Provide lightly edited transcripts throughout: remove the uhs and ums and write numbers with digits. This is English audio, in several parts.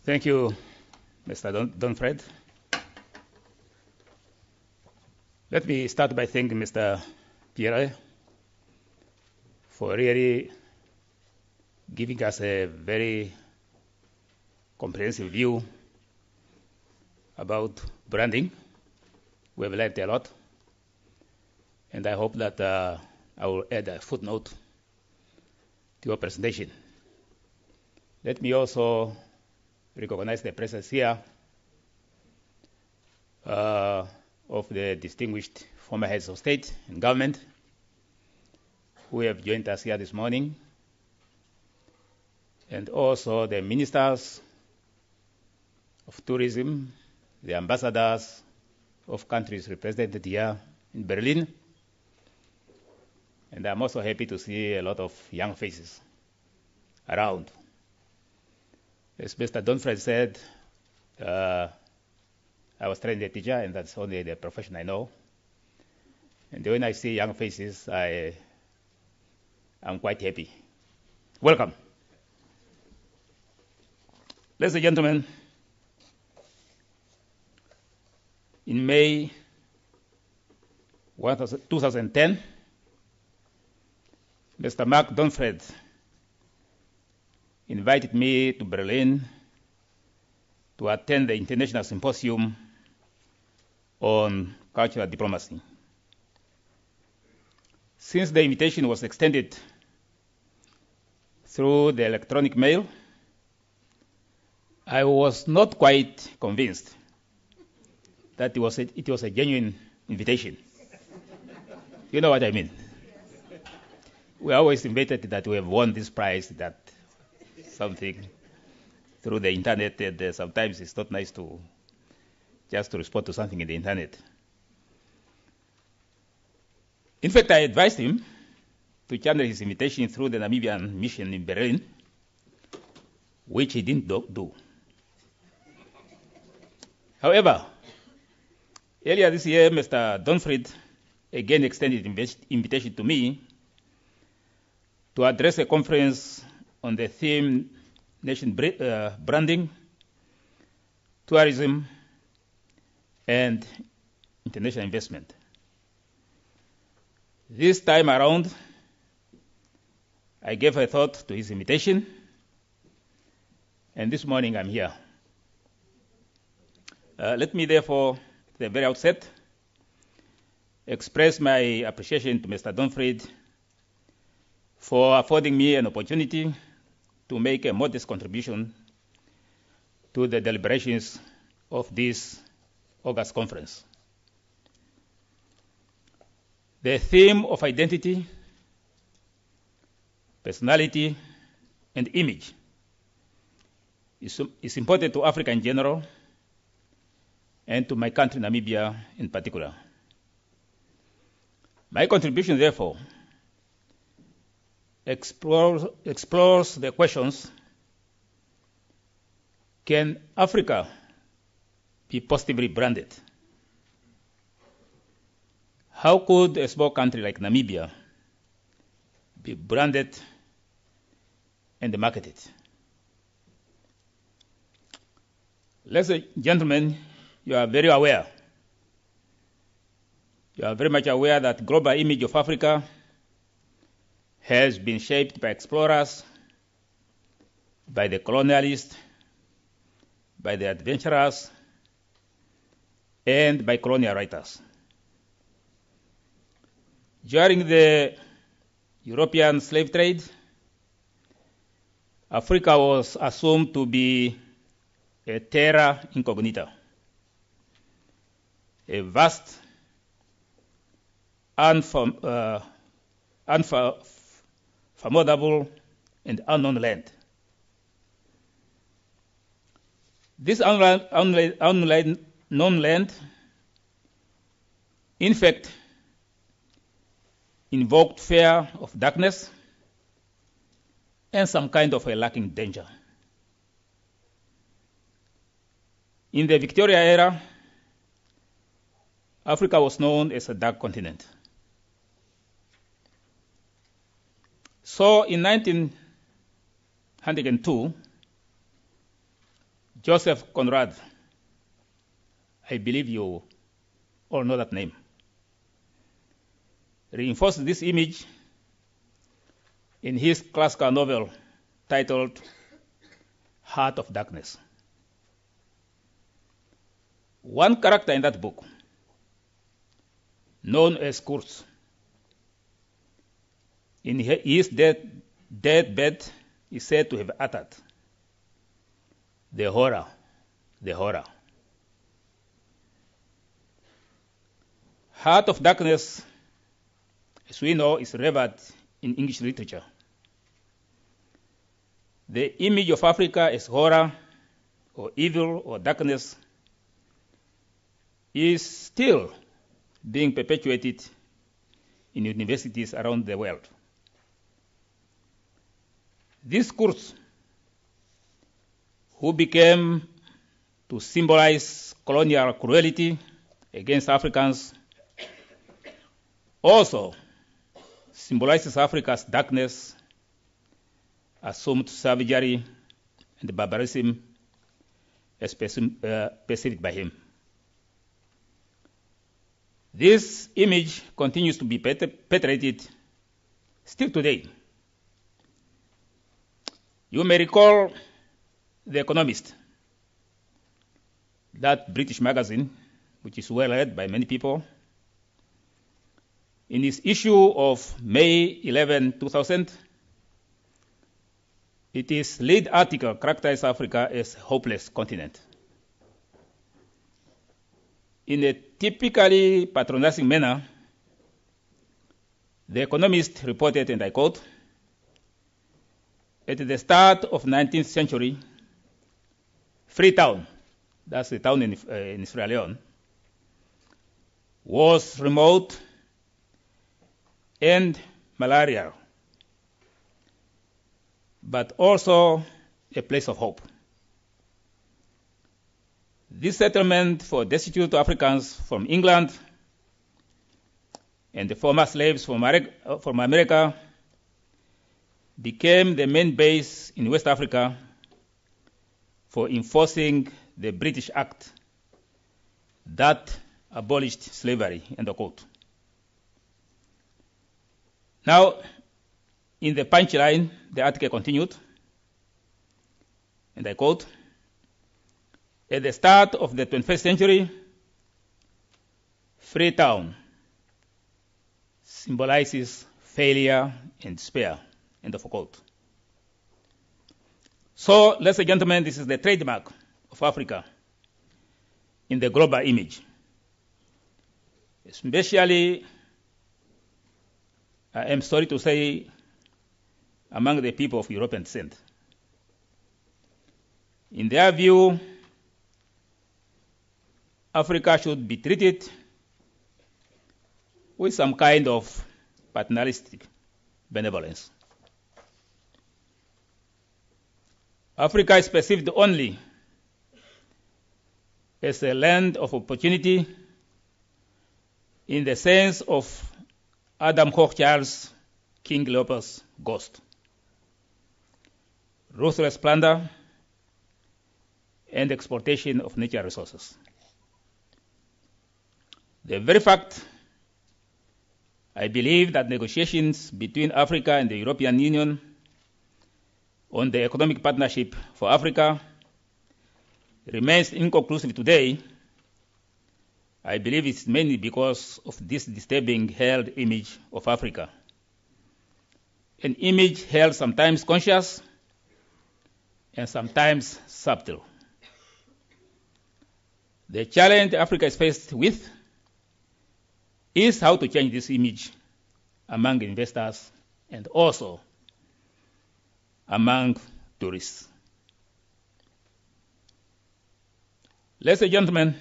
Thank you, Mr. Donfred. Let me start by thanking Mr. Pierre for really giving us a very comprehensive view about branding. We have learned a lot, and I hope that I will add a footnote to your presentation. Let me also recognize the presence here of the distinguished former heads of state and government who have joined us here this morning, and also the ministers of tourism, the ambassadors of countries represented here in Berlin, and I'm also happy to see a lot of young faces around. As Mr. Donfred said, I was trained a teacher, and that's only the profession I know. And when I see young faces, I'm quite happy. Welcome. Ladies and gentlemen, in May 2010, Mr. Mark Donfred invited me to Berlin to attend the International Symposium on Cultural Diplomacy. Since the invitation was extended through the electronic mail, I was not quite convinced that it was a genuine invitation. You know what I mean? We are always invited that we have won this prize, that something through the internet, and sometimes it's not nice to just to respond to something in the internet. In fact, I advised him to channel his invitation through the Namibian mission in Berlin, which he didn't do. However, earlier this year, Mr. Donfred again extended invitation to me to address a conference on the theme nation branding, tourism, and international investment. This time around, I gave a thought to his invitation, and this morning I'm here. Let me therefore, at the very outset, express my appreciation to Mr. Donfred for affording me an opportunity to make a modest contribution to the deliberations of this August conference. The theme of identity, personality, and image is important to Africa in general and to my country, Namibia, in particular. My contribution, therefore, explores the questions: can Africa be positively branded? How could a small country like Namibia be branded and marketed? Ladies and gentlemen, you are very much aware that global image of Africa has been shaped by explorers, by the colonialists, by the adventurers, and by colonial writers. During the European slave trade, Africa was assumed to be a terra incognita, a vast, unfathomable, and unknown land. This unknown land, in fact, invoked fear of darkness and some kind of a lurking danger. In the Victoria era, Africa was known as a dark continent. So in 1902, Joseph Conrad, I believe you all know that name, reinforced this image in his classical novel titled Heart of Darkness. One character in that book, known as Kurz, in his deathbed is said to have uttered, the horror, the horror. Heart of Darkness, as we know, is revered in English literature. The image of Africa as horror or evil or darkness is still being perpetuated in universities around the world. This Kurz, who became to symbolize colonial cruelty against Africans, also symbolizes Africa's darkness, assumed savagery, and barbarism as perceived by him. This image continues to be perpetrated still today. You may recall The Economist, that British magazine, which is well read by many people. In its issue of May 11, 2000, its lead article characterized Africa as a hopeless continent. In a typically patronizing manner, The Economist reported, and I quote, "At the start of 19th century, Freetown," that's the town in Sierra Leone, "was remote and malarial, but also a place of hope. This settlement for destitute Africans from England and the former slaves from America became the main base in West Africa for enforcing the British Act that abolished slavery," end of quote. Now, in the punchline, the article continued, and I quote, "At the start of the 21st century, Freetown symbolizes failure and despair," end of quote. So, ladies and gentlemen, this is the trademark of Africa in the global image, especially, I am sorry to say, among the people of European descent. In their view, Africa should be treated with some kind of paternalistic benevolence. Africa is perceived only as a land of opportunity in the sense of Adam Hochschild's King Leopold's ghost. Ruthless plunder and exploitation of natural resources. The very fact, I believe, that negotiations between Africa and the European Union on the economic partnership for Africa remains inconclusive today, I believe it's mainly because of this disturbing held image of Africa. An image held sometimes conscious and sometimes subtle. The challenge Africa is faced with is how to change this image among investors and also among tourists. Ladies and gentlemen,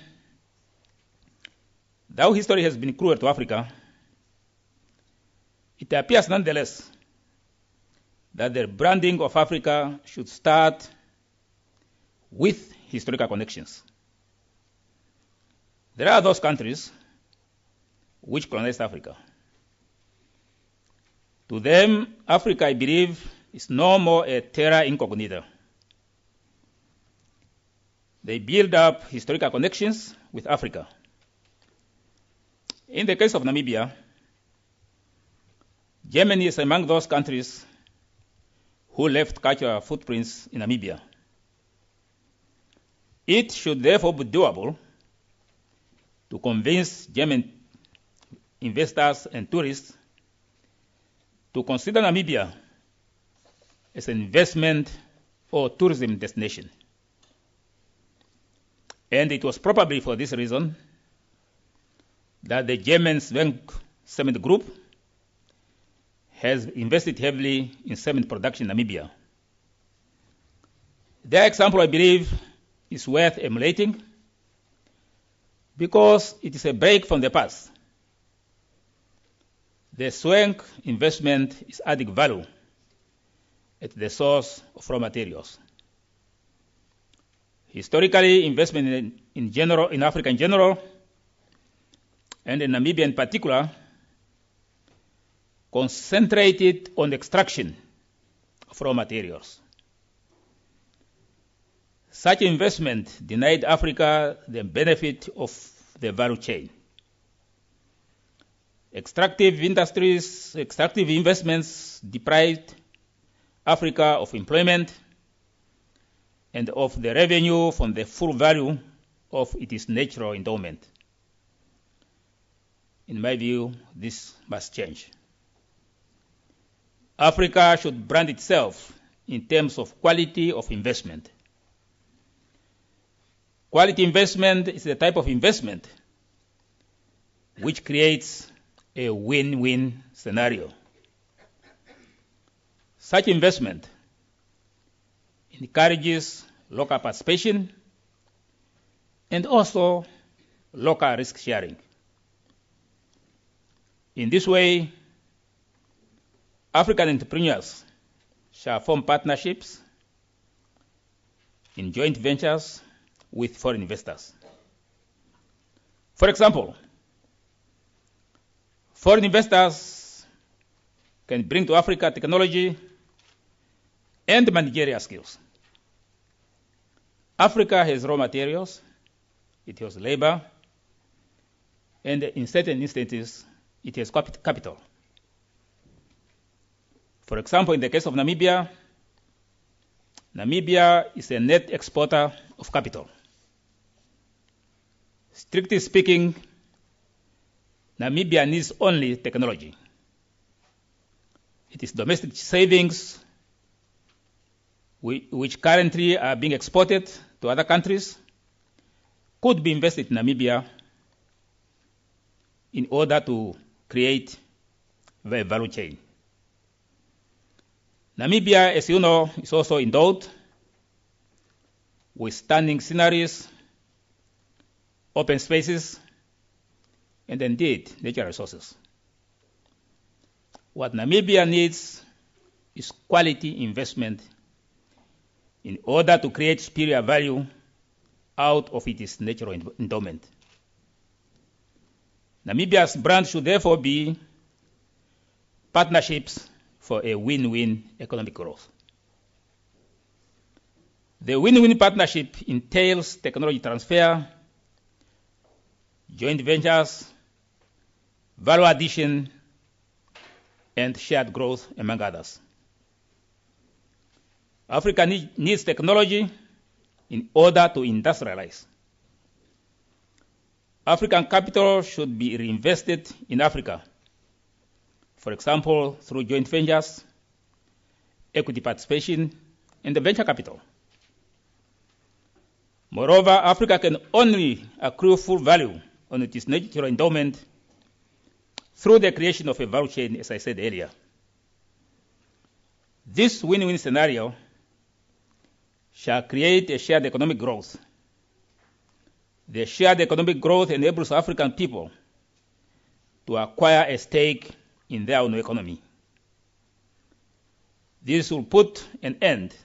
though history has been cruel to Africa, it appears nonetheless that the branding of Africa should start with historical connections. There are those countries which colonized Africa. To them, Africa, I believe, is no more a terra incognita. They build up historical connections with Africa. In the case of Namibia, Germany is among those countries who left cultural footprints in Namibia. It should therefore be doable to convince German investors and tourists to consider Namibia as an investment or tourism destination. And it was probably for this reason that the German cement group has invested heavily in cement production in Namibia. Their example, I believe, is worth emulating because it is a break from the past. The swank investment is adding value at the source of raw materials. Historically, investment in Africa in general, and in Namibia in particular, concentrated on extraction of raw materials. Such investment denied Africa the benefit of the value chain. Extractive investments deprived Africa of employment and of the revenue from the full value of its natural endowment. In my view, this must change. Africa should brand itself in terms of quality of investment. Quality investment is the type of investment which creates a win-win scenario. Such investment encourages local participation and also local risk sharing. In this way, African entrepreneurs shall form partnerships in joint ventures with foreign investors. For example, foreign investors can bring to Africa technology and managerial skills. Africa has raw materials, it has labor, and in certain instances, it has capital. For example, in the case of Namibia, Namibia is a net exporter of capital. Strictly speaking, Namibia needs only technology. It is domestic savings which currently are being exported to other countries could be invested in Namibia in order to create a value chain. Namibia, as you know, is also endowed with stunning sceneries, open spaces, and indeed natural resources. What Namibia needs is quality investment in order to create superior value out of its natural endowment. Namibia's brand should therefore be partnerships for a win-win economic growth. The win-win partnership entails technology transfer, joint ventures, value addition, and shared growth, among others. Africa needs technology in order to industrialize. African capital should be reinvested in Africa, for example, through joint ventures, equity participation, and the venture capital. Moreover, Africa can only accrue full value on its natural endowment through the creation of a value chain, as I said earlier. This win-win scenario shall create a shared economic growth. The shared economic growth enables African people to acquire a stake in their own economy. This will put an end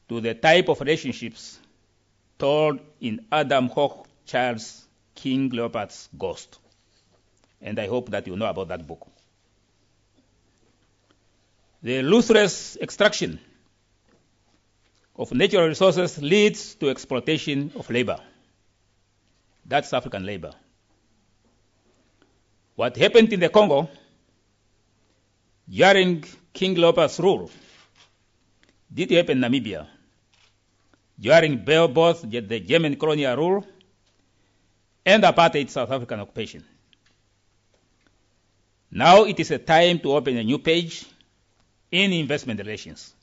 to the type of relationships told in Adam Hochschild's King Leopard's Ghost. And I hope that you know about that book. The ruthless extraction of natural resources leads to exploitation of labor. That's African labor. What happened in the Congo during King Leopold's rule did happen in Namibia during both the German colonial rule and apartheid South African occupation. Now it is a time to open a new page in investment relations.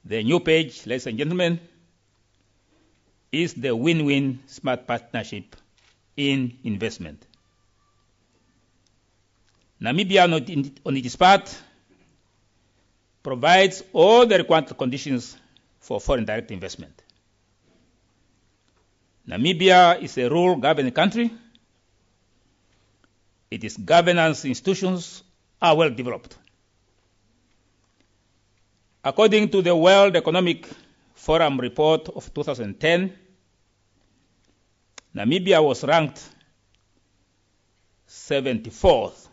The new page, ladies and gentlemen, is the win-win smart partnership in investment. Namibia, on its part, provides all the required conditions for foreign direct investment. Namibia is a rule-governed country. Its governance institutions are well developed. According to the World Economic Forum report of 2010, Namibia was ranked 74th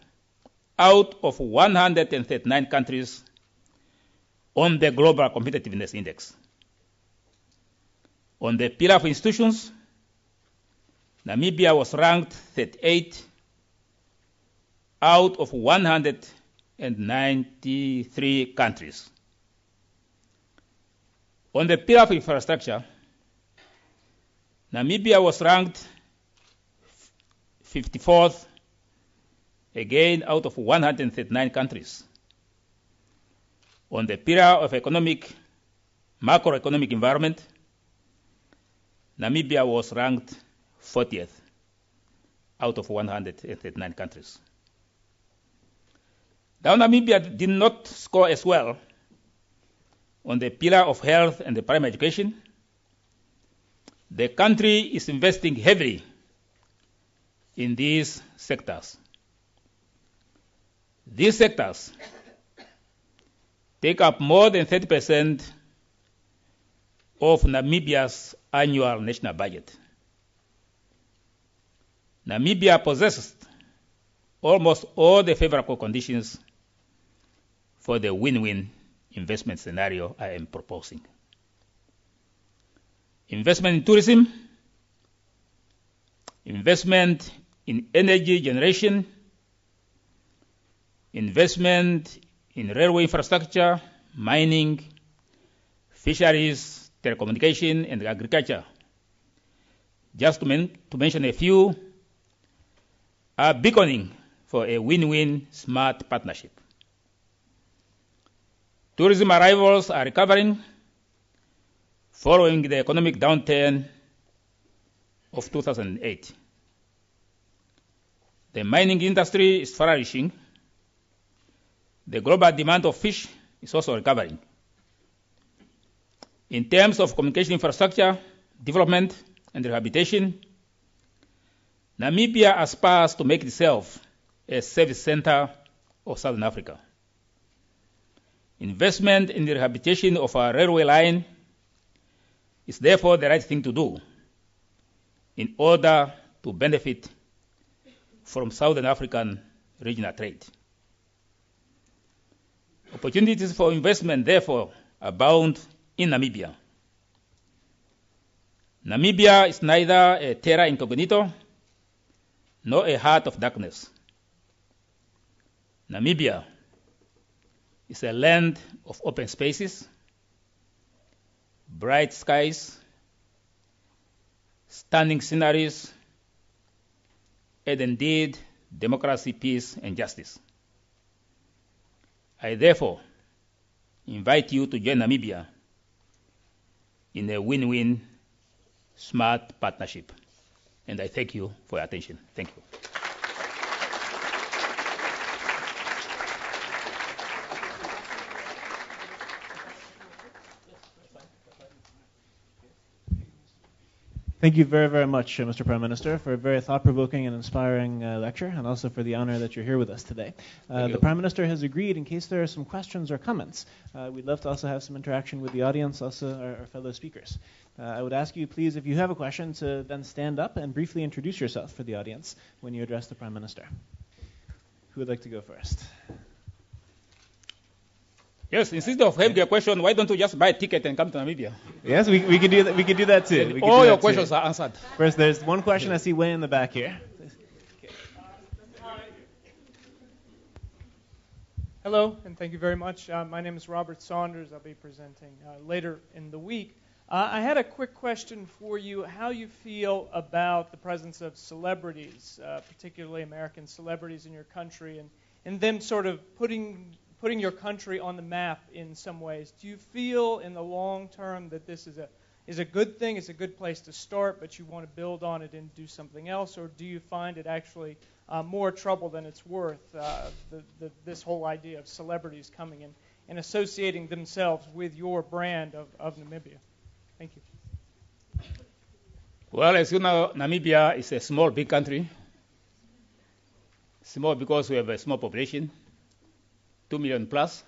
out of 139 countries on the Global Competitiveness Index. On the pillar of institutions, Namibia was ranked 38 out of 193 countries. On the pillar of infrastructure, Namibia was ranked 54th, again out of 139 countries. On the pillar of macroeconomic environment, Namibia was ranked 40th out of 139 countries. Now, Namibia did not score as well on the pillar of health and the primary education. The country is investing heavily in these sectors. These sectors take up more than 30% of Namibia's annual national budget. Namibia possesses almost all the favorable conditions for the win-win investment scenario I am proposing. Investment in tourism, investment in energy generation, investment in railway infrastructure, mining, fisheries, telecommunication, and agriculture, just to mention a few, are beckoning for a win-win smart partnership. Tourism arrivals are recovering following the economic downturn of 2008. The mining industry is flourishing. The global demand of fish is also recovering. In terms of communication infrastructure, development, and rehabilitation, Namibia aspires to make itself a service center of Southern Africa. Investment in the rehabilitation of our railway line is therefore the right thing to do in order to benefit from Southern African regional trade. Opportunities for investment, therefore, abound in Namibia. Namibia is neither a terra incognito nor a heart of darkness. Namibia is a land of open spaces, bright skies, stunning sceneries, and indeed democracy, peace, and justice. I therefore invite you to join Namibia in a win-win smart partnership. And I thank you for your attention. Thank you. Thank you very, very much, Mr. Prime Minister, for a very thought-provoking and inspiring lecture, and also for the honor that you're here with us today. The Prime Minister has agreed, in case there are some questions or comments, we'd love to also have some interaction with the audience, also our fellow speakers. I would ask you, please, if you have a question, to then stand up and briefly introduce yourself for the audience when you address the Prime Minister. Who would like to go first? Yes, instead of having a question, why don't you just buy a ticket and come to Namibia? Yes, we can do that. We can do that too. All your questions are answered. First, there's one question I see way in the back here. Hello, and thank you very much. My name is Robert Saunders. I'll be presenting later in the week. I had a quick question for you, how you feel about the presence of celebrities, particularly American celebrities in your country, and them sort of putting your country on the map in some ways. Do you feel in the long term that this is a good thing, it's a good place to start, but you want to build on it and do something else, or do you find it actually more trouble than it's worth, this whole idea of celebrities coming in and associating themselves with your brand of Namibia? Thank you. Well, as you know, Namibia is a small, big country. Small because we have a small population, 2 million plus,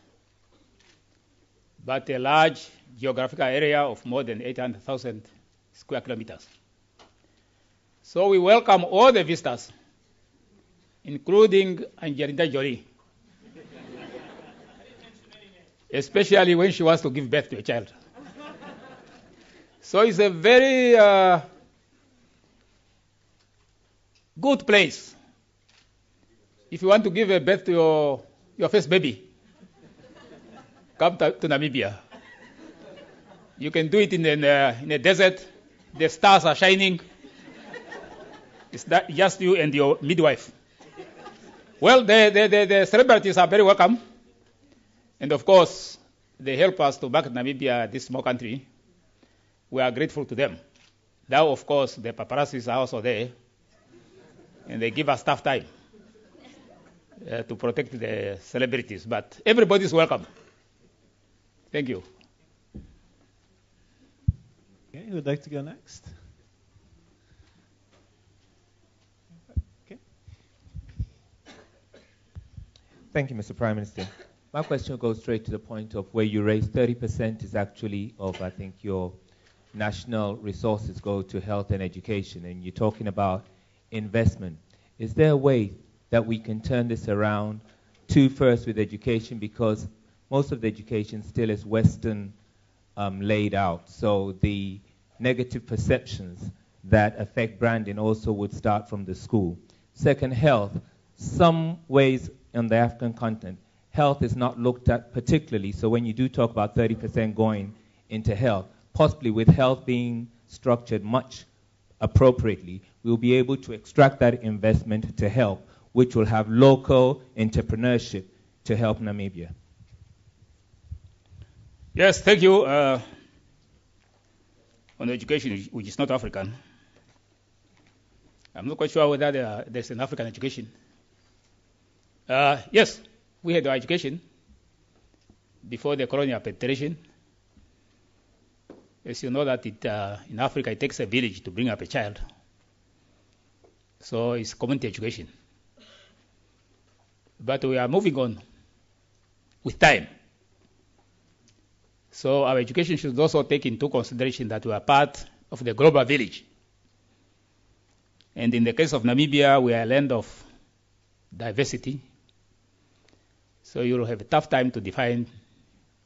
but a large geographical area of more than 800,000 square kilometers. So we welcome all the visitors, including Angelina Jolie, especially when she wants to give birth to a child. So it's a very good place if you want to give a birth to your first baby. Come to Namibia. You can do it in a desert. The stars are shining. It's just you and your midwife. Well, the celebrities are very welcome. And of course, they help us to market Namibia, this small country. We are grateful to them. Now, of course, the paparazzis are also there. And they give us tough time to protect the celebrities. But everybody's welcome. Thank you. Okay, who would like to go next? Okay. Thank you, Mr. Prime Minister. My question goes straight to the point of where you raised 30% is actually of, I think, your national resources go to health and education, and you're talking about investment. Is there a way that we can turn this around to first with education, because most of the education still is Western laid out, so the negative perceptions that affect branding also would start from the school. Second, health. Some ways on the African continent, health is not looked at particularly, so when you do talk about 30% going into health, possibly with health being structured much appropriately, we'll be able to extract that investment to help, which will have local entrepreneurship to help Namibia. Yes, thank you. On education, which is not African, I'm not quite sure whether there's an African education. Yes, we had our education before the colonial penetration. As you know that in Africa it takes a village to bring up a child. So it's community education. But we are moving on with time. So our education should also take into consideration that we are part of the global village. And in the case of Namibia, we are a land of diversity. So you'll have a tough time to define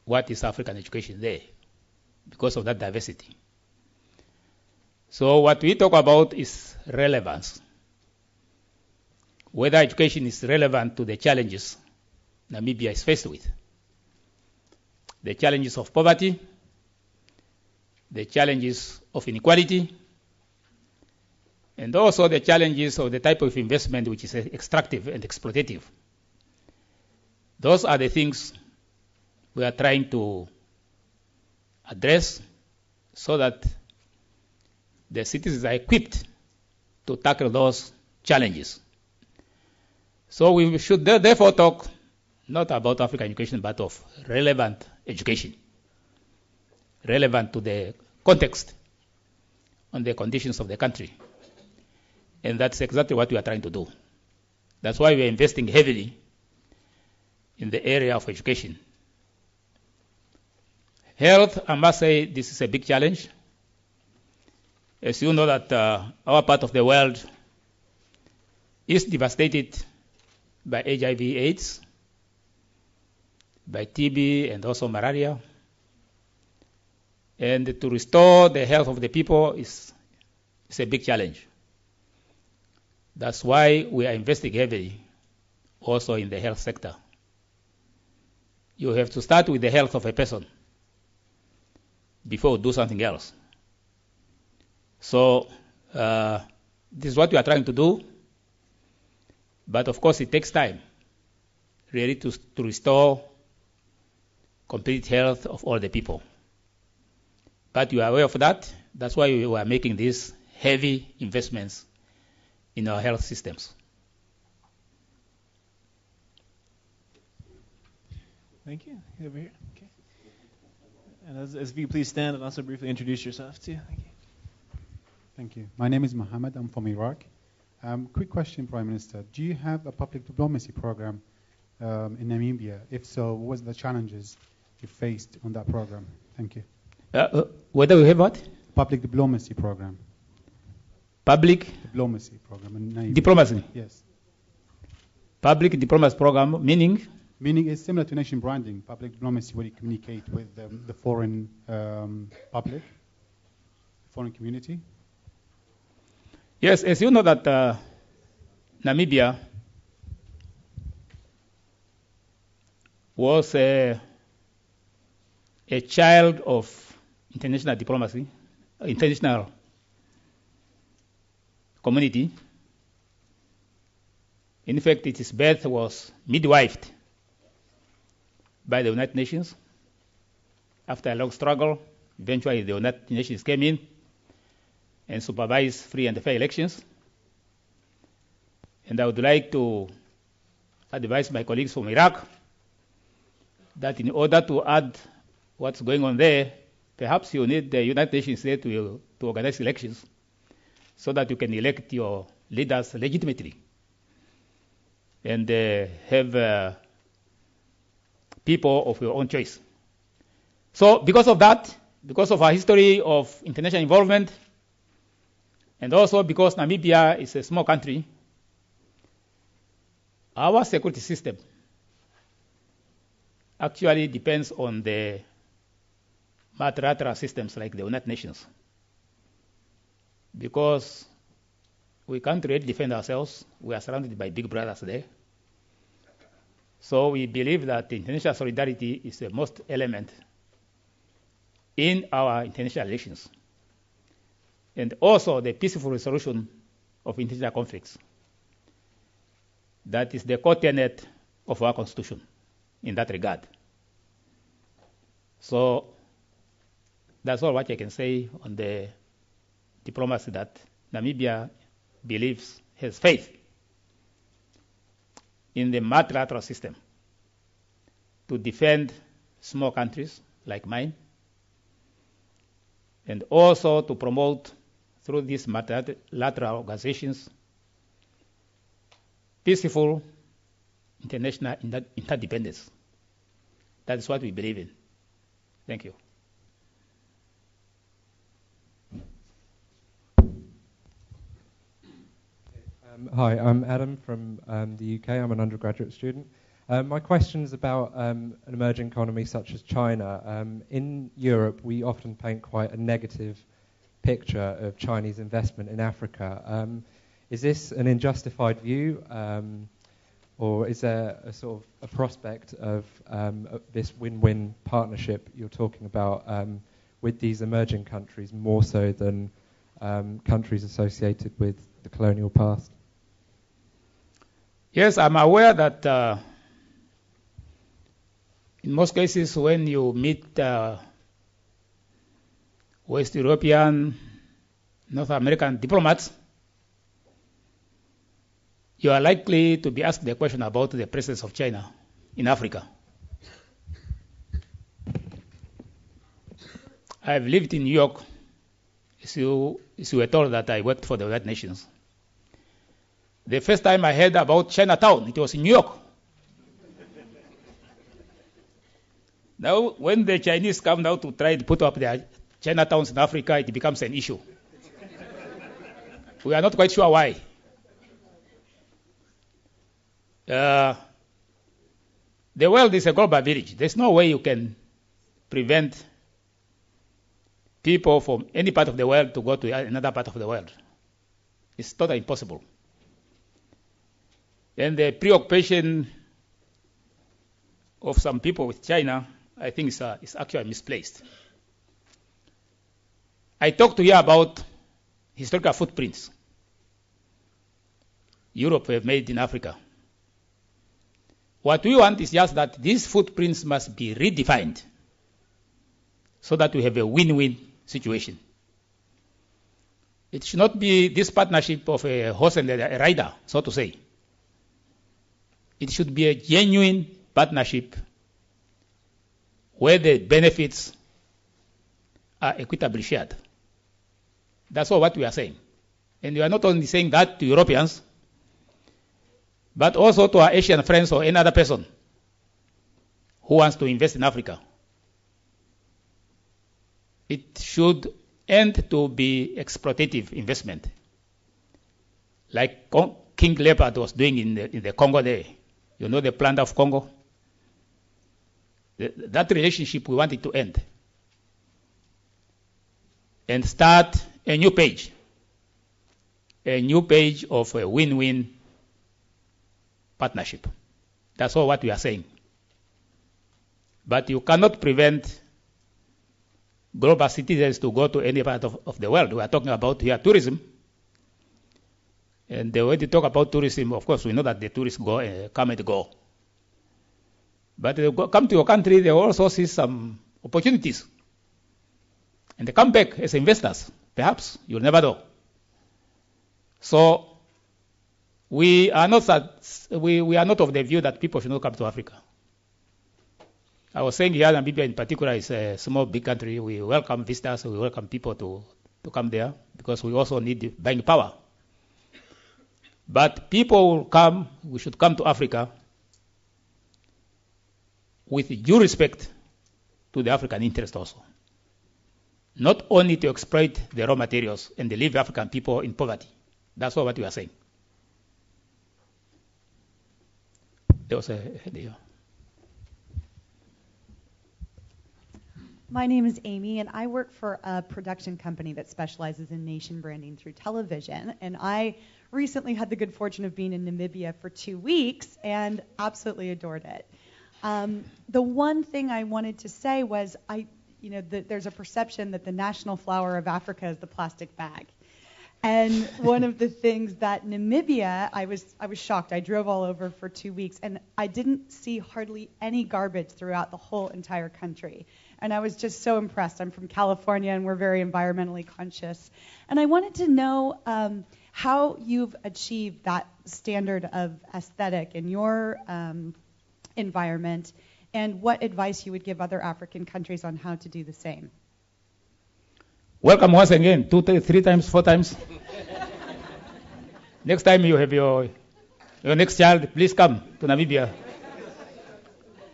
what is African education there because of that diversity. So what we talk about is relevance. Whether education is relevant to the challenges Namibia is faced with. The challenges of poverty, the challenges of inequality, and also the challenges of the type of investment which is extractive and exploitative. Those are the things we are trying to address so that the citizens are equipped to tackle those challenges. So we should therefore talk not about African education, but of relevant education, relevant to the context and the conditions of the country. And that's exactly what we are trying to do. That's why we are investing heavily in the area of education. Health, I must say, this is a big challenge. As you know that our part of the world is devastated by HIV/AIDS. by TB and also malaria. And to restore the health of the people is a big challenge. That's why we are investing heavily also in the health sector. You have to start with the health of a person before you do something else. So this is what we are trying to do. But of course, it takes time really to restore complete health of all the people. But you are aware of that. That's why we are making these heavy investments in our health systems. Thank you. Over here. Okay. And as you please stand and also briefly introduce yourself too. Thank you. Thank you. My name is Mohammed. I'm from Iraq. Quick question, Prime Minister. Do you have a public diplomacy program in Namibia? If so, what was the challenges you faced on that program? Thank you. Whether we have what? Public diplomacy program. Public diplomacy program in Namibia. Diplomacy? Yes. Public diplomacy program, meaning? Meaning it's similar to nation branding. Public diplomacy, where you communicate with the foreign public, foreign community. Yes, as you know that Namibia was a child of international diplomacy, international community. In fact, its birth was midwifed by the United Nations. After a long struggle, eventually the United Nations came in and supervised free and fair elections. And I would like to advise my colleagues from Iraq that in order to add what's going on there, perhaps you need the United Nations there to organize elections so that you can elect your leaders legitimately and have people of your own choice. So because of that, because of our history of international involvement, and also because Namibia is a small country, our security system actually depends on the multilateral systems like the United Nations. Because we can't really defend ourselves. We are surrounded by big brothers there. So we believe that international solidarity is the most element in our international relations. And also the peaceful resolution of international conflicts. That is the core tenet of our Constitution in that regard. So that's all what I can say on the diplomacy that Namibia believes, has faith in the multilateral system to defend small countries like mine, and also to promote through these multilateral organizations peaceful international interdependence. That is what we believe in. Thank you. Hi, I'm Adam from the UK. I'm an undergraduate student. My question is about an emerging economy such as China. In Europe, we often paint quite a negative picture of Chinese investment in Africa. Is this an unjustified view, or is there a sort of a prospect of this win-win partnership you're talking about with these emerging countries more so than countries associated with the colonial past? Yes, I'm aware that in most cases when you meet West European, North American diplomats, you are likely to be asked the question about the presence of China in Africa. I've lived in New York, as you were told that I worked for the United Nations. The first time I heard about Chinatown, it was in New York. Now, when the Chinese come now to try to put up their Chinatowns in Africa, it becomes an issue. We are not quite sure why. The world is a global village. There's no way you can prevent people from any part of the world to go to another part of the world. It's totally impossible. And the preoccupation of some people with China, I think, is actually misplaced. I talked to you about historical footprints Europe have made in Africa. What we want is just that these footprints must be redefined so that we have a win-win situation. It should not be this partnership of a horse and a rider, so to say. It should be a genuine partnership where the benefits are equitably shared. That's all what we are saying. And we are not only saying that to Europeans, but also to our Asian friends or any other person who wants to invest in Africa. It should end to be exploitative investment, like King Leopard was doing in the Congo there. You know the plunder of Congo? That relationship we want it to end and start a new page of a win-win partnership. That's all what we are saying. But you cannot prevent global citizens to go to any part of the world. We are talking about here tourism. And the way to talk about tourism, of course, we know that the tourists come and go. But they come to your country, they also see some opportunities. And they come back as investors. Perhaps, you'll never know. So, we are not of the view that people should not come to Africa. I was saying here, Namibia in particular is a small, big country. We welcome visitors, we welcome people to come there because we also need buying power. But people will come, we should come to Africa with due respect to the African interest also. Not only to exploit the raw materials and leave African people in poverty. That's all what we are saying. There was a head here. My name is Amy, and I work for a production company that specializes in nation branding through television. And I recently had the good fortune of being in Namibia for 2 weeks and absolutely adored it. The one thing I wanted to say was, there's a perception that the national flower of Africa is the plastic bag. And one of the things that Namibia, I was shocked. I drove all over for 2 weeks, and I didn't see hardly any garbage throughout the whole entire country. And I was just so impressed. I'm from California, and we're very environmentally conscious. And I wanted to know how you've achieved that standard of aesthetic in your environment, and what advice you would give other African countries on how to do the same. Welcome once again, 2, 3 times, 4 times. Next time you have your next child, please come to Namibia.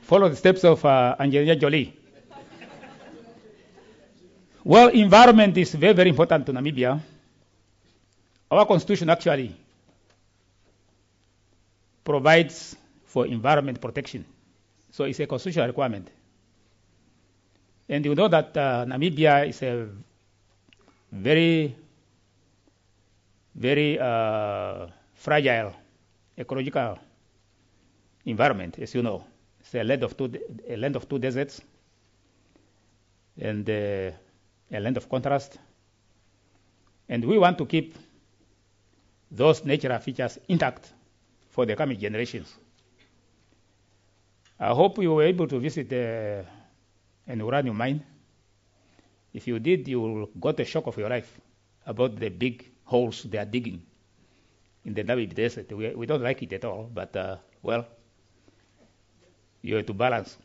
Follow the steps of Angelina Jolie. Well, environment is very, very important to Namibia. Our constitution actually provides for environment protection. So it's a constitutional requirement. And you know that Namibia is a very, very fragile ecological environment, as you know. It's a land of two deserts and a land of contrast. And we want to keep those natural features intact for the coming generations. I hope you were able to visit an uranium mine. If you did, you will got a shock of your life about the big holes they are digging in the Namib desert. We don't like it at all, but, you have to balance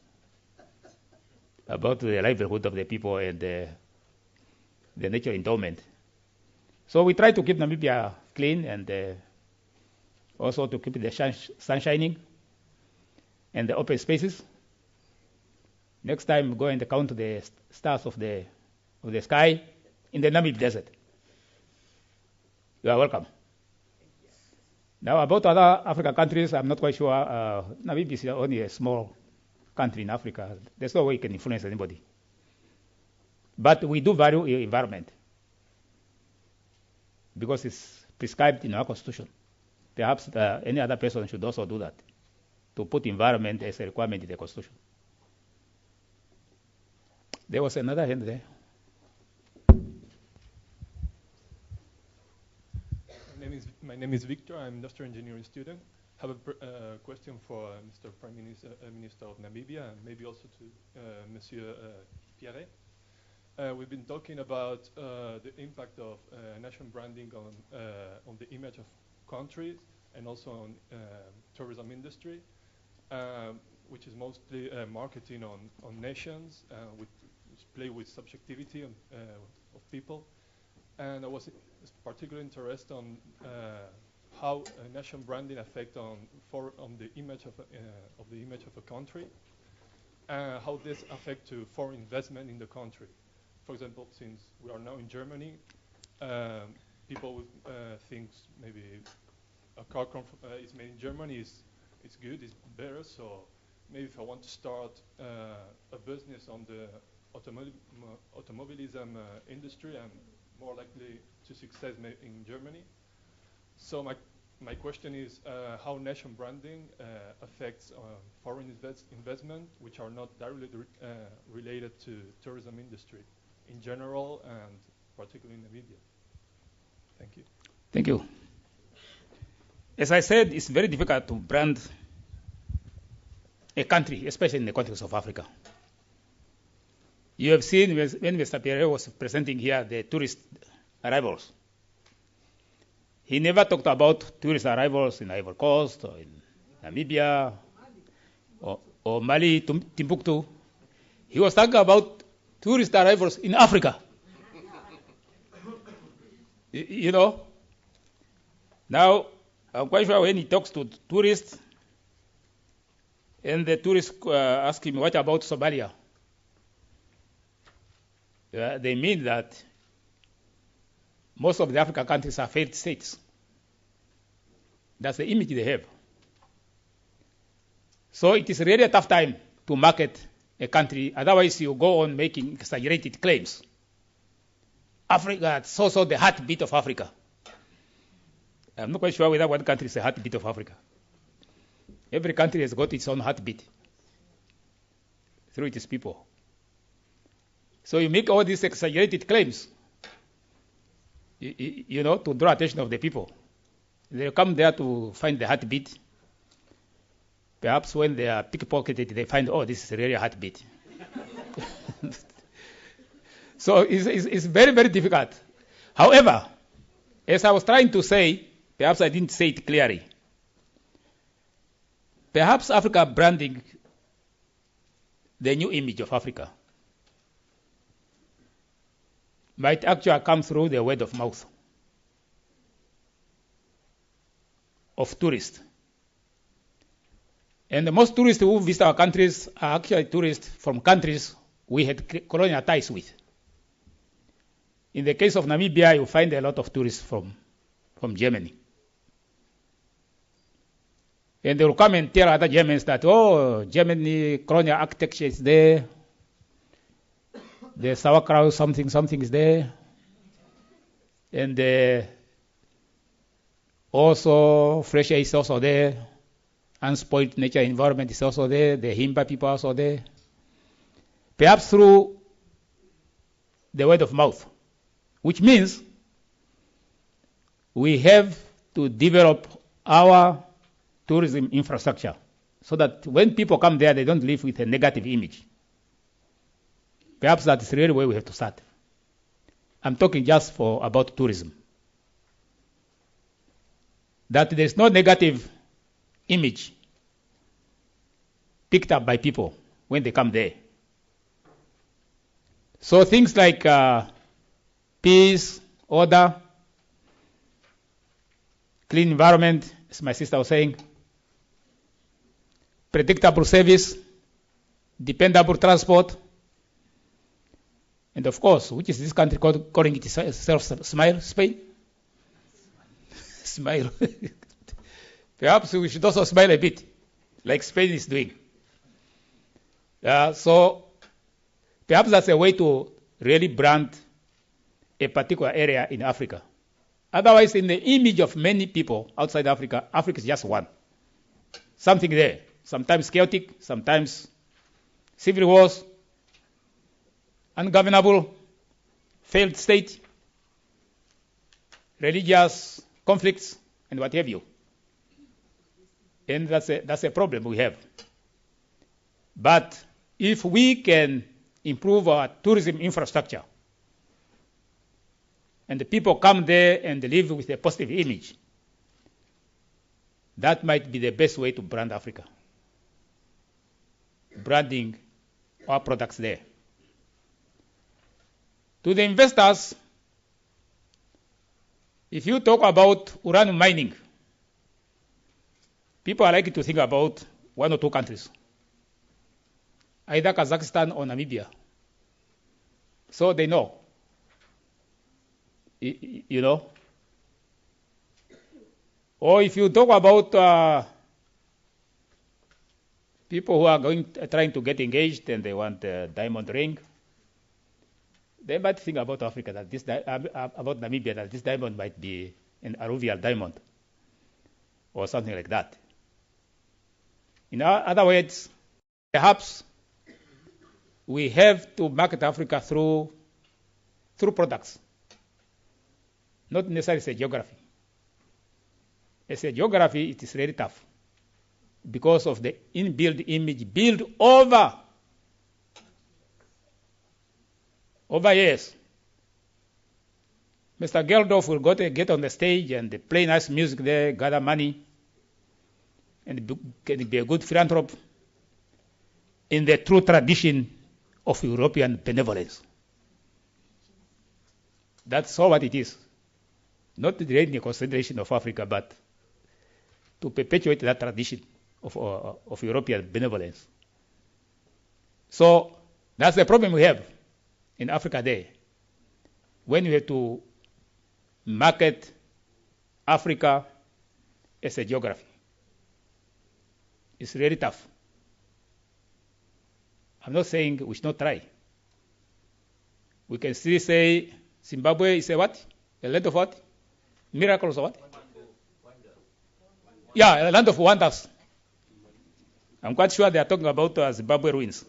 about the livelihood of the people and the natural endowment. So we try to keep Namibia clean and also to keep the sun shining and the open spaces. Next time, go and count the stars of the sky in the Namib desert. You are welcome. Now, about other African countries, I'm not quite sure. Namibia is only a small country in Africa. There's no way you can influence anybody. But we do value environment because it's prescribed in our constitution. Perhaps any other person should also do that, to put environment as a requirement in the constitution. There was another hand there. My name is Victor. I'm an industrial engineering student. I have a question for Mr. Prime Minister of Namibia, and maybe also to Monsieur Pierre. We've been talking about the impact of national branding on the image of countries and also on tourism industry, which is mostly marketing on nations, which play with subjectivity of people. And I was particularly interested on how national branding affect on the image of a country, how this affect to foreign investment in the country. For example, since we are now in Germany, people think maybe a car is made in Germany is good, is better. So maybe if I want to start a business on the automobilism industry, I'm more likely to succeed in Germany. So my question is how national branding affects foreign investment, which are not directly related to tourism industry in general and particularly in Namibia. Thank you. Thank you. As I said, it's very difficult to brand a country, especially in the context of Africa. You have seen when Mr. Pierre was presenting here the tourist arrivals. He never talked about tourist arrivals in Ivory Coast or in Namibia or Mali, Timbuktu. He was talking about tourist arrivals in Africa. You know? Now, I'm quite sure when he talks to tourists, and the tourists ask him, what about Somalia? They mean that most of the African countries are failed states. That's the image they have. So it is really a tough time to market a country. Otherwise, you go on making exaggerated claims. Africa, it's also the heartbeat of Africa. I'm not quite sure whether one country is the heartbeat of Africa. Every country has got its own heartbeat through its people. So you make all these exaggerated claims, you know, to draw attention of the people. They come there to find the heartbeat. Perhaps when they are pickpocketed, they find, oh, this is really a heartbeat. So it's very, very difficult. However, as I was trying to say, perhaps I didn't say it clearly. Perhaps Africa branding the new image of Africa might actually come through the word of mouth of tourists. And the most tourists who visit our countries are actually tourists from countries we had colonial ties with. In the case of Namibia, you find a lot of tourists from Germany. And they will come and tell other Germans that, oh, Germany colonial architecture is there. The sauerkraut, something is there. And also fresh air is also there. Unspoiled nature environment is also there. The Himba people are also there. Perhaps through the word of mouth, which means we have to develop our tourism infrastructure so that when people come there, they don't live with a negative image. Perhaps that's really where we have to start. I'm talking just about tourism. That there's no negative image picked up by people when they come there. So things like peace, order, clean environment, as my sister was saying, predictable service, dependable transport, and of course, which is this country calling itself Smile, Spain? Smile. Perhaps we should also smile a bit, like Spain is doing. So perhaps that's a way to really brand a particular area in Africa. Otherwise, in the image of many people outside Africa, Africa is just one. Something there, sometimes chaotic, sometimes civil wars, ungovernable, failed state, religious conflicts, and what have you. And that's a problem we have. But if we can improve our tourism infrastructure, and the people come there and live with a positive image, that might be the best way to brand Africa. Branding our products there. To the investors, if you talk about uranium mining, people are likely to think about one or two countries, either Kazakhstan or Namibia. So they know. You know. Or if you talk about people who are trying to get engaged and they want a diamond ring, they might think about Africa, about Namibia, that this diamond might be an alluvial diamond or something like that. In other words, perhaps we have to market Africa through products, not necessarily as a geography. As a geography, it is really tough because of the inbuilt image built over years. Mr. Geldof will get on the stage and play nice music there, gather money, and be a good philanthropist in the true tradition of European benevolence. That's all what it is. Not really a consideration of Africa, but to perpetuate that tradition of European benevolence. So that's the problem we have in Africa there. When you have to market Africa as a geography, it's really tough. I'm not saying we should not try. We can still say Zimbabwe is a what? A land of what? Miracles or what? Yeah, a land of wonders. I'm quite sure they are talking about Zimbabwe ruins.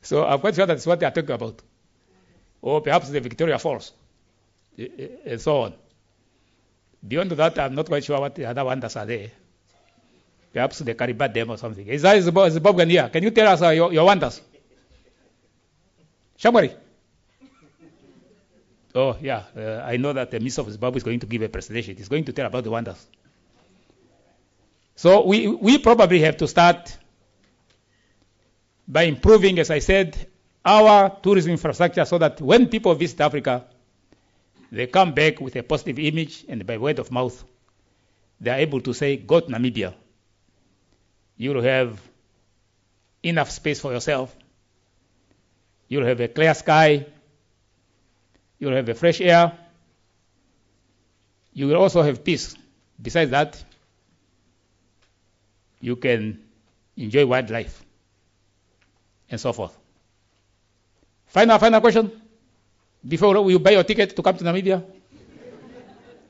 So I'm quite sure that's what they are talking about. Or perhaps the Victoria Falls, and so on. Beyond that, I'm not quite sure what the other wonders are there. Perhaps the Karibat Dam or something. Is that Zimbabwean here? Can you tell us your wonders? Shamwari? Oh, yeah. I know that the Minister of Zimbabwe is going to give a presentation. He's going to tell about the wonders. So we probably have to start by improving, as I said, our tourism infrastructure so that when people visit Africa, they come back with a positive image, and by word of mouth, they are able to say, go to Namibia. You'll have enough space for yourself. You'll have a clear sky. You'll have a fresh air. You will also have peace. Besides that, you can enjoy wildlife and so forth. Final question before you buy your ticket to come to Namibia.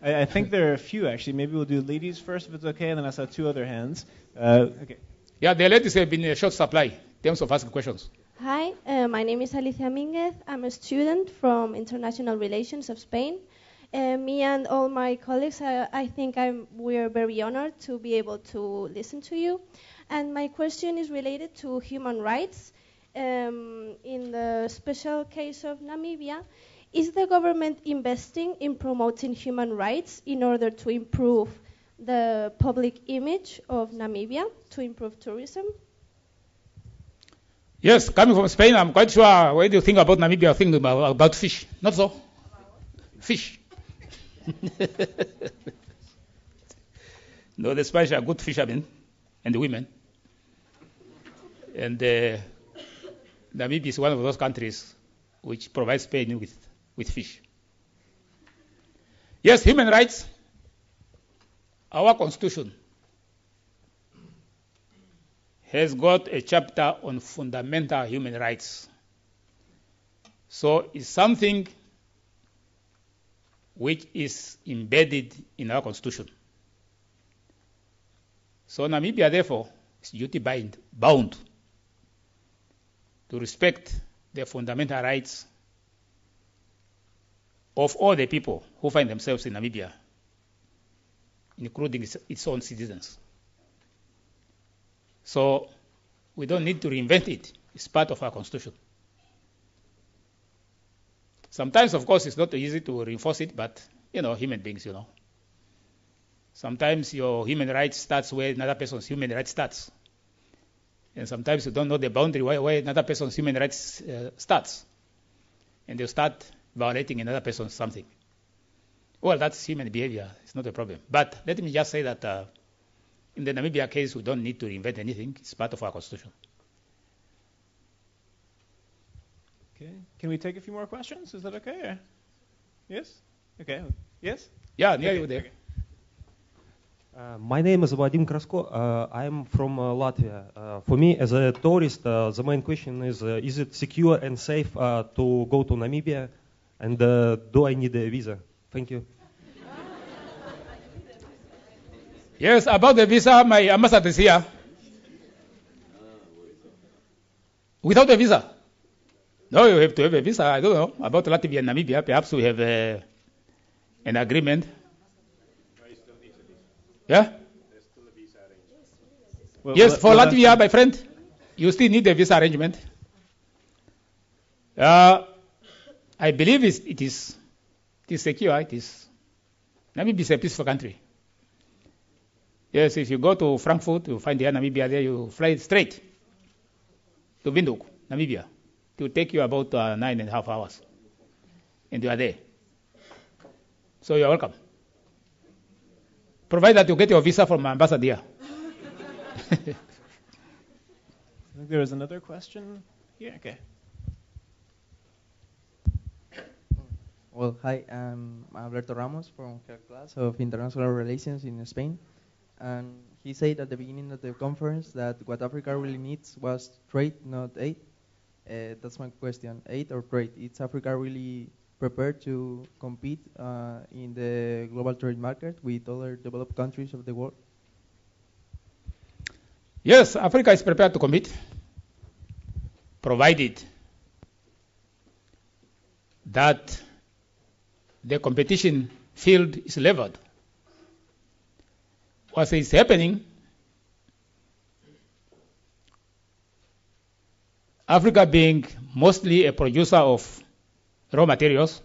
I think there are a few, actually. Maybe we'll do ladies first, if it's okay, and then I saw two other hands. Okay. Yeah, the ladies have been in a short supply in terms of asking questions. Hi, my name is Alicia Mínguez. I'm a student from International Relations of Spain. Me and all my colleagues, I think we're very honored to be able to listen to you. And my question is related to human rights. In the special case of Namibia, is the government investing in promoting human rights in order to improve the public image of Namibia, to improve tourism? Yes, coming from Spain, I'm quite sure when you think about Namibia, you think about fish. Not so? Fish. No, the Spanish are good fishermen and women. And Namibia is one of those countries which provides Spain with fish. Yes, human rights. Our constitution has got a chapter on fundamental human rights. So it's something which is embedded in our constitution. So Namibia, therefore, is duty bound to respect the fundamental rights of all the people who find themselves in Namibia, including its own citizens. So we don't need to reinvent it. It's part of our constitution. Sometimes, of course, it's not easy to reinforce it, but, human beings, Sometimes your human rights starts where another person's human rights starts. And sometimes you don't know the boundary where another person's human rights starts. And you start violating another person's something. Well, that's human behavior. It's not a problem. But let me just say that in the Namibia case, we don't need to reinvent anything. It's part of our constitution. Okay. Can we take a few more questions? Is that okay? Or? Yes? Okay. Yes? Yeah, near you there. Okay. My name is Vadim Krasko. I'm from Latvia. For me, as a tourist, the main question is it secure and safe to go to Namibia? And do I need a visa? Thank you. Yes, about the visa, my ambassador is here. Without a visa? No, you have to have a visa. I don't know. About Latvia and Namibia, perhaps we have an agreement. Yeah? Well, yes, for Latvia, my friend, you still need a visa arrangement. I believe it is secure. Namibia is a peaceful country. Yes, if you go to Frankfurt, you find the Namibia there, you fly straight to Windhoek, Namibia. It will take you about 9.5 hours. And you are there. So you are welcome. Provided that you get your visa from ambassador here. I think there was another question here. Okay. Well, hi, I'm Alberto Ramos from her class of International Relations in Spain. And he said at the beginning of the conference that what Africa really needs was trade, not aid. That's my question, aid or trade? Is Africa really prepared to compete in the global trade market with other developed countries of the world? Yes, Africa is prepared to compete, provided that the competition field is leveled. What is happening, Africa being mostly a producer of raw materials,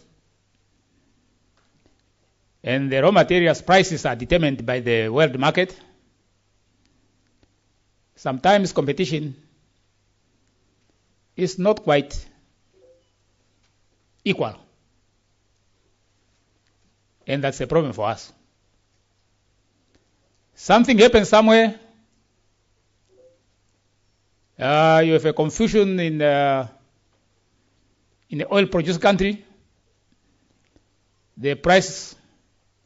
and the raw materials prices are determined by the world market. Sometimes competition is not quite equal, and that's a problem for us. Something happens somewhere, you have a confusion in the oil-produced country, the price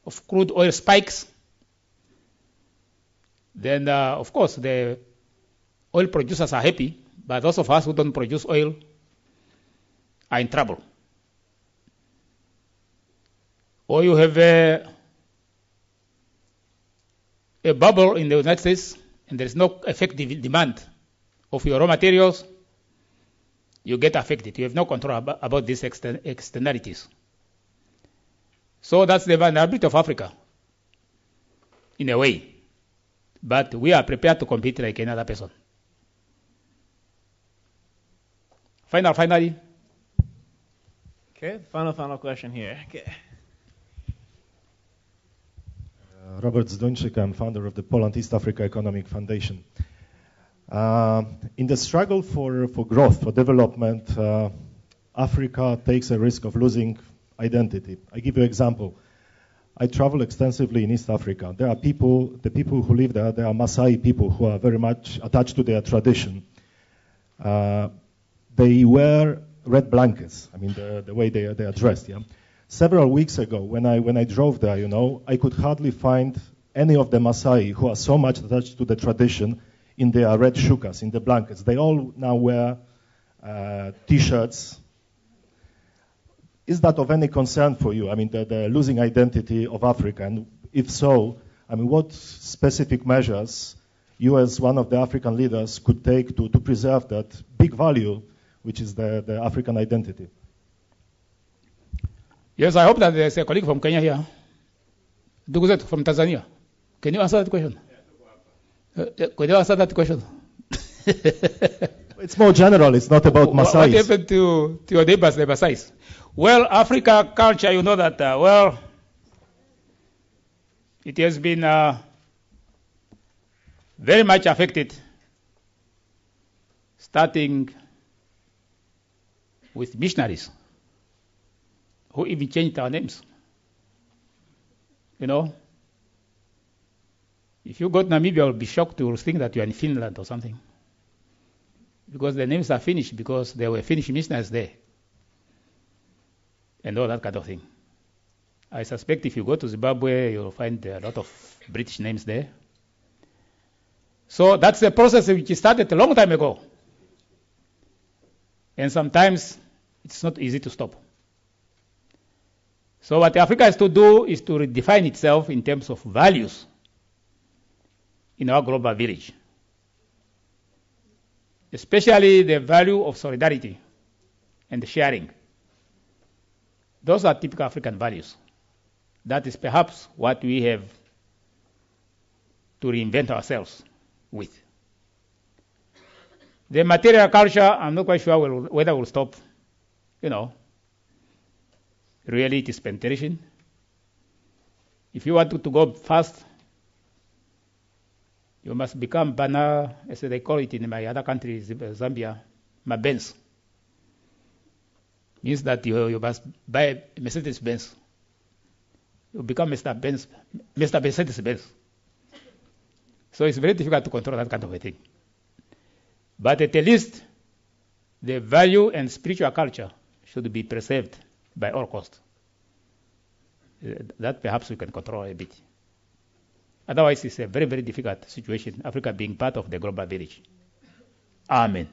of crude oil spikes, then of course the oil producers are happy, but those of us who don't produce oil are in trouble. Or you have a bubble in the United States, and there is no effective demand of your raw materials, you get affected. You have no control about these externalities. So that's the vulnerability of Africa, in a way. But we are prepared to compete like another person. Finally. Okay, final question here. Okay. Robert Zduńczyk, I'm founder of the Poland East Africa Economic Foundation. In the struggle for growth, for development, Africa takes a risk of losing identity. I give you an example. I travel extensively in East Africa. There are the people who live there are Maasai people who are very much attached to their tradition. They wear red blankets, I mean the way they are dressed. Yeah? Several weeks ago, when I drove there, I could hardly find any of the Maasai who are so much attached to the tradition in their red shukas, in the blankets. They all now wear T-shirts. Is that of any concern for you? I mean, the losing identity of Africa, and if so, I mean, what specific measures you as one of the African leaders could take to preserve that big value, which is the African identity? Yes, I hope that there's a colleague from Kenya here. Duguzet from Tanzania. Can you answer that question? Could you answer that question? It's more general. It's not about Maasai. What happened to your neighbors, the Maasai? Well, Africa culture, you know that, it has been very much affected, starting with missionaries who even changed our names. You know, if you go to Namibia, you'll be shocked to think that you are in Finland or something. Because the names are Finnish, because there were Finnish missionaries there. And all that kind of thing. I suspect if you go to Zimbabwe, you'll find a lot of British names there. So that's a process which started a long time ago. And sometimes it's not easy to stop. So what Africa has to do is to redefine itself in terms of values in our global village. Especially the value of solidarity and sharing. Those are typical African values. That is perhaps what we have to reinvent ourselves with. The material culture, I'm not quite sure whether we'll stop. Really it is penetration. If you want to go fast, you must become Bana, as they call it in my other country, Zambia, Mabenz. Means that you must buy Mercedes-Benz. You become Mr. Mercedes-Benz. So it's very difficult to control that kind of a thing. But at least the value and spiritual culture should be preserved by all costs. That perhaps we can control a bit. Otherwise, it's a very, very difficult situation, Africa being part of the global village. Amen.